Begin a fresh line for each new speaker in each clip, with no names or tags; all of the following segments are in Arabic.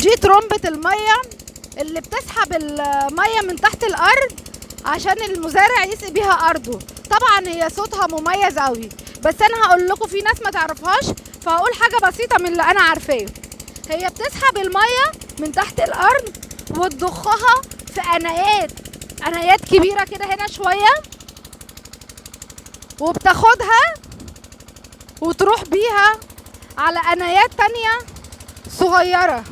ودي ترمبة المية اللي بتسحب المية من تحت الأرض عشان المزارع يسقي بيها أرضه. طبعا هي صوتها مميز قوي، بس أنا هقول لكم في ناس ما تعرفهاش، فهقول حاجة بسيطة من اللي أنا عارفاه. هي بتسحب المية من تحت الأرض وتضخها في قنايات كبيرة كده هنا شوية، وبتاخدها وتروح بيها على قنايات تانية صغيرة.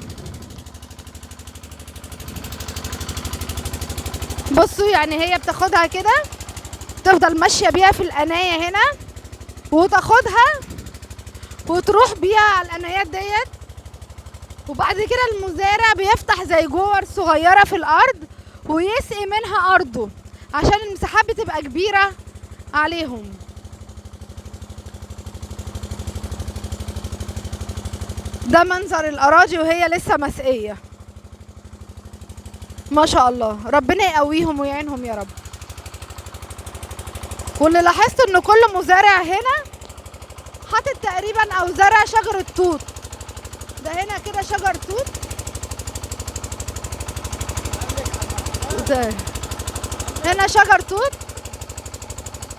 بصوا يعني هي بتاخدها كده، تفضل ماشية بيها في القناية هنا، وتاخدها وتروح بيها على القنايات ديت. وبعد كده المزارع بيفتح زي جوار صغيرة في الأرض ويسقي منها أرضه عشان المساحات بتبقى كبيرة عليهم. ده منظر الأراضي وهي لسه مسقية. ما شاء الله، ربنا يقويهم ويعينهم يا رب. واللي لاحظت ان كل مزارع هنا حاطط تقريبا او زرع شجرة توت. ده هنا كده شجر توت، ده هنا شجر توت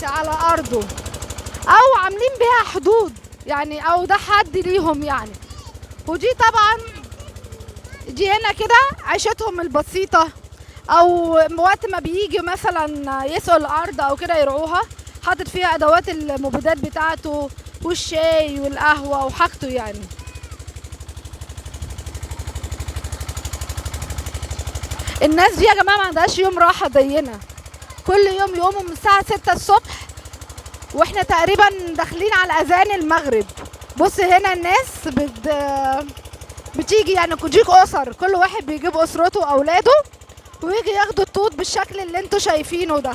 على ارضه، او عاملين بيها حدود يعني، او ده حد ليهم يعني. ودي طبعا دي هنا كده عيشتهم البسيطة، او وقت ما بيجي مثلا يسقوا الارض او كده يرعوها، حاطط فيها ادوات المبيدات بتاعته والشاي والقهوة وحاجته يعني. الناس دي يا جماعة ما عندهاش يوم راحة زينا، كل يوم يقوموا من الساعة 6 الصبح واحنا تقريبا داخلين على اذان المغرب. بص هنا الناس بتيجي يعني كوجيك اسر، كل واحد بيجيب اسرته واولاده ويجي ياخدوا التوت بالشكل اللي انتوا شايفينه ده.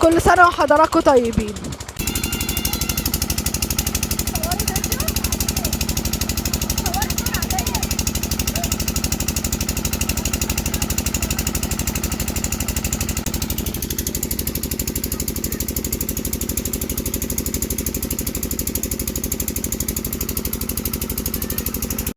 كل سنة وحضراتكم طيبين.